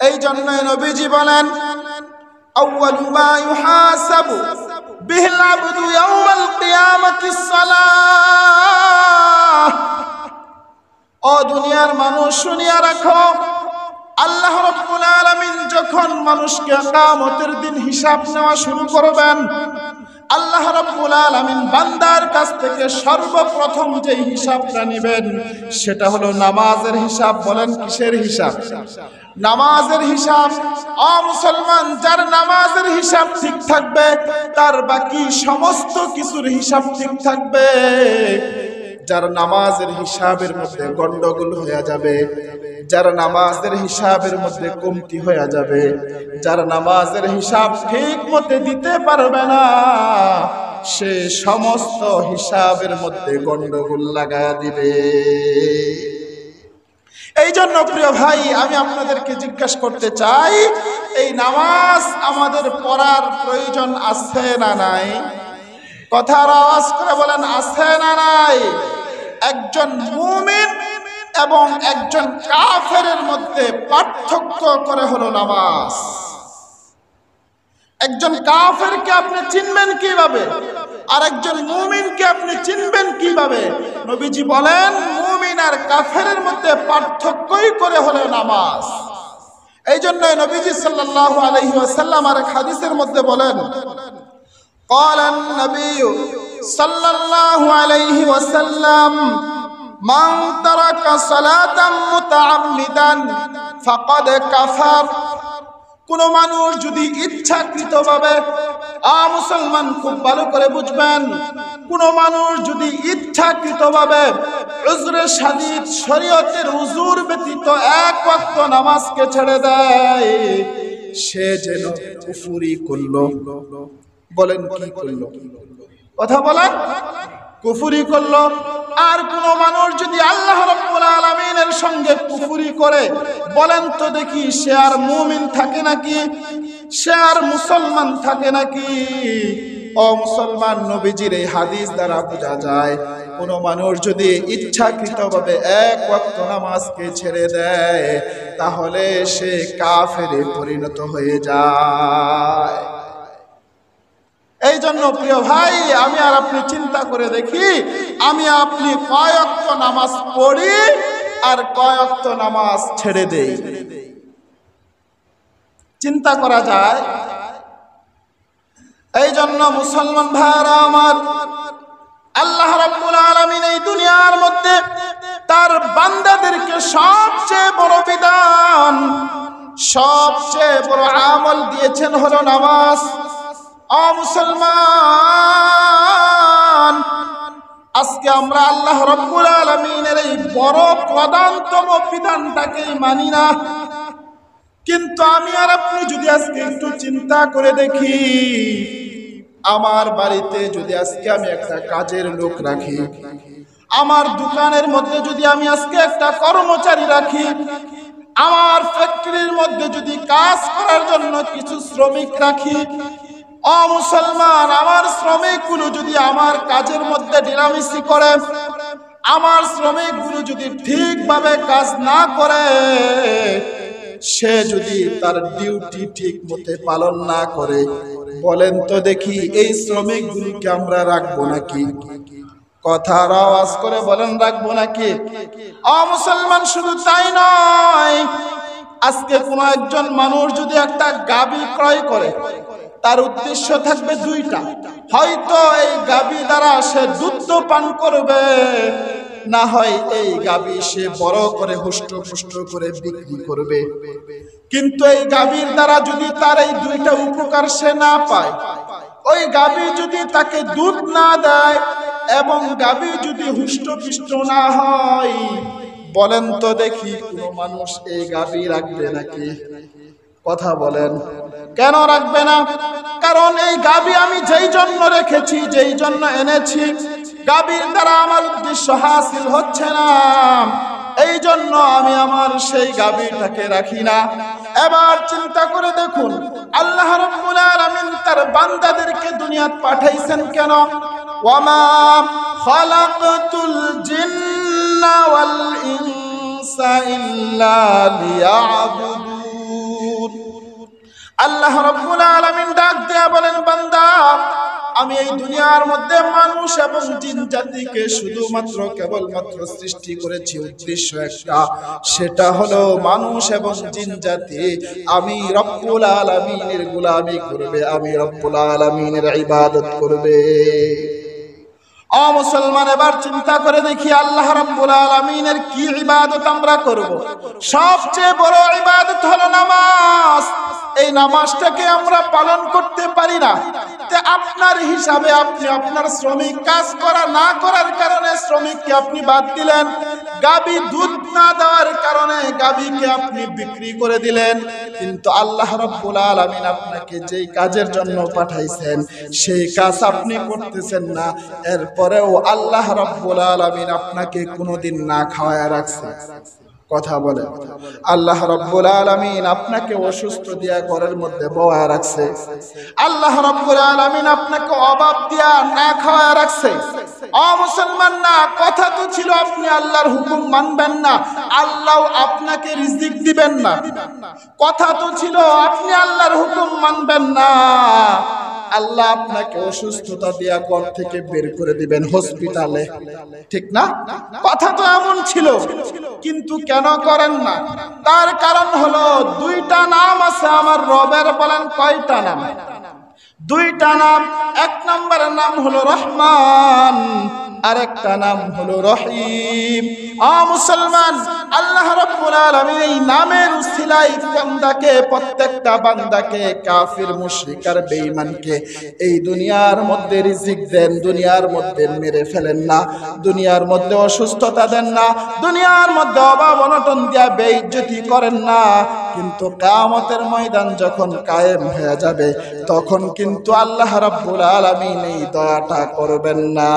এই জন্যই নবীজি বলেন আউয়ালু মা ইউহাসাবু বিহিল আবদু ইয়াউমাল কিয়ামাতিস সালাহ। ও দুনিয়ার মানুষ শুনিয়া রাখো, আল্লাহ রাব্বুল আলামিন যখন মানুষকে কিয়ামতের দিন হিসাব নেওয়া শুরু করবেন, আল্লাহ রাব্বুল আলামিন বান্দার কাছ থেকে সর্বপ্রথম যে হিসাবটা নেবেন সেটা হলো নামাজের হিসাব। বলেন কিসের হিসাব? নামাজের হিসাব। ও মুসলমান, যার নামাজের হিসাব ঠিক থাকবে তার বাকি সমস্ত কিছুর হিসাব ঠিক থাকবে। যার নামাজের হিসাবের মধ্যে গন্ডগোল হয়ে যাবে, যার নামাজের হিসাবের মধ্যে কমতি হয়ে যাবে, যার নামাজের হিসাব ঠিক মতে দিতে পারবে না, সে সমস্ত হিসাবের মধ্যে গন্ডগোল লাগায়া দিবে। এই জন্য প্রিয় ভাই, আমি আপনাদেরকে জিজ্ঞাসা করতে চাই, এই নামাজ আমাদের পড়ার প্রয়োজন আছে না নাই? কথার আওয়াজ করে বলেন, আছে না নাই? একজন মুমিন এবং একজন কাফেরের মধ্যে পার্থক্য করে হলো নামাজ। একজন কাফেরকে আপনি চিনবেন কিভাবে, আর একজন মুমিনকে আপনি চিনবেন কিভাবে? নবীজি বলেন মুমিন আর কাফেরের মধ্যে পার্থক্যই করে হলো নামাজ। এই জন্য নবীজি সাল্লাল্লাহু আলাইহি ওয়াসাল্লাম আর হাদিসের মধ্যে বলেন, قال النبي صلى الله عليه وسلم من ترك صلاة متعمدا فقد كفر। কোন মানুষ যদি ইচ্ছাকৃতভাবে, মুসলমান খুব ভালো করে বুঝবেন, কোন মানুষ যদি ইচ্ছাকৃতভাবে উযরে শাদীদ শরীয়তের উযুর ব্যতীত এক ওয়াক্ত নামাজকে ছেড়ে দেয়, সে যেন কুফরি করলো। বলেন কি করলো? কথা বলেন, কুফরি করলো। আর কোন মানুষ যদি আল্লাহ রাব্বুল আলামিনের সঙ্গে কুফরি করে, বলেন তো দেখি সে আর মুমিন থাকে নাকি? সে আর মুসলমান থাকে নাকি? ও মুসলমান, নবীজির এই হাদিস দ্বারা বোঝা যায়, কোন মানুষ যদি ইচ্ছাকৃতভাবে এক ওয়াক্ত নামাজকে ছেড়ে দেয় তাহলে সে কাফেরে পরিণত হয়ে যায়। এই জন্য প্রিয় ভাই, আমি আর আপনি চিন্তা করে দেখি, আমি আপনি কয় ওয়াক্ত নামাজ পড়ি আর কয় ওয়াক্ত নামাজ ছেড়ে দেই? চিন্তা করা যায়? এই জন্য মুসলমান ভাইরা আমার, আল্লাহ রাব্বুল আলামিন এই দুনিয়ার মধ্যে তার বান্দাদেরকে সবচেয়ে বড় বিধান, সবচেয়ে বড় আমল দিয়েছেন হলো নামাজ। মুসলমান, আজকে আমরা আল্লাহ রাব্বুল আলামিনের এই বড় প্রধানতম বিধানটাকেই মানি না। কিন্তু আমি আর আপনি যদি আজকে একটু চিন্তা করে দেখি, আমার বাড়িতে যদি আজকে আমি একটা কাজের লোক রাখি, আমার দোকানের মধ্যে যদি আমি আজকে একটা কর্মচারী রাখি, আমার ফ্যাক্টরির মধ্যে যদি কাজ করার জন্য কিছু শ্রমিক রাখি, মুসলমান, আমার শ্রমিকগুলো যদি আমার কাজের মধ্যে ঢিলামিশি করে, আমার শ্রমিকগুলো যদি ঠিকভাবে কাজ না করে, সে যদি তার ডিউটি ঠিক মতে পালন না করে, বলেন তো দেখি এই শ্রমিকগুলোকে আমরা রাখবো নাকি? কথার আওয়াজ করে বলেন, রাখবো নাকি? মুসলমান, শুধু তাই নয়, আজকে কোন একজন মানুষ যদি একটা গাভী ক্রয় করে, তার উদ্দেশ্য থাকবে দুইটা, হয়তো এই গাভী দ্বারা সে দুধ পান করবে, না হয় এই গাভী সে বড় করে হুষ্ট করে বিক্রি করবে। কিন্তু এই গাভীর দ্বারা যদি তার এই দুইটা উপকার সে না পায়, ওই গাভী যদি তাকে দুধ না দেয় এবং গাভী যদি হুষ্টপুষ্ট না হয়, বলেন তো দেখি কোন মানুষ এই গাভী রাখবে নাকি? কথা বলেন, কেন রাখবে না? কারণ এই গাভী আমি যেই জন্য রেখেছি, যেই জন্য এনেছি, গাভীর দ্বারা আমার উদ্দেশ্য হাসিল হচ্ছে না, এই জন্য আমি আমার সেই গাভীটাকে রাখি না। এবার চিন্তা করে দেখুন, আল্লাহ রাব্বুল আলামিন তার বান্দাদেরকে দুনিয়াতে পাঠাইছেন কেন? ওয়ামা খালাকতুল জিন্না ওয়াল ইনসা ইল্লা লিয়াবুদুন। আল্লাহ রাব্বুল আলামিন ডাক দেয়া বলেন, বান্দা আমি এই দুনিয়ার মধ্যে মানুষ এবং জিন জাতিকে শুধুমাত্র কেবলমাত্র সৃষ্টি করেছি উদ্দেশ্য একটা, সেটা হলো মানুষ এবং জিন জাতি আমি রব্বুল আলামিনের গোলামি করবে, আমি রব্বুল আলামিনের ইবাদত করবে। ও মুসলমান, এবার চিন্তা করে দেখি আল্লাহ রাব্বুল আলামিনের কি ইবাদত আমরা করব। সবচেয়ে বড় ইবাদত হলো নামাজ। এই নামাজটাকে আমরা পালন করতে পারি না। তে আপনার হিসাবে আপনি আপনার শ্রমিক কাজ করা না করার কারণে শ্রমিককে আপনি বাদ দিলেন, গাবি দুধ না দেওয়ার কারণে গাবিকে আপনি বিক্রি করে দিলেন, কিন্তু আল্লাহ রাব্বুল আলামিন আপনাকে যেই কাজের জন্য পাঠাইছেন সেই কাজ আপনি করতেছেন না। এরপরেও আল্লাহ রাব্বুল আলামিন আপনাকে কোনোদিন না খাওয়ায় রাখছে। কথা বলে, আল্লাহ রাব্বুল আলামিন আপনাকে অসুস্থ দিয়া ঘরের মধ্যে বয়া রাখছে, আল্লাহ রাব্বুল আলামিন আপনাকে অভাব দিয়া না খাওয়া রাখছে। ও মুসলমান, না কথা তো ছিল আপনি আল্লাহর হুকুম মানবেন না, আল্লাহ আপনাকে রিজিক দিবেন না। কথা তো ছিল আপনি আল্লাহর হুকুম মানবেন না, আল্লাহ আপনাকে অসুস্থতা দিয়া ঘর থেকে বের করে দিবেন হসপিটালে, ঠিক না? কথা তো এমন ছিল, কিন্তু কেন করেন না? তার কারণ হলো দুইটা নাম আছে আমার রবের। বলেন কয়টা নাম? দুইটা নাম। এক নম্বরের নাম হলো রহমান, আরেকটা নাম হলো রহিম। ও মুসলমান, আল্লাহ রাব্বুল আলামিন এই নামের উসিলায় বান্দাকে, প্রত্যেকটা বান্দাকে, কাফির মুশরিক আর বেঈমানকে এই দুনিয়ার মধ্যে রিজিক দেন, দুনিয়ার মধ্যে মেরে ফেলেন না, দুনিয়ার মধ্যে অসুস্থতা দেন না, দুনিয়ার মধ্যে অভাব অনটন দিয়া বেইজ্জতি করেন না। কিন্তু কিয়ামতের ময়দান যখন কায়েম হয়ে যাবে তখন কিন্তু আল্লাহ রাব্বুল আলামিন এই দয়াটা করবেন না।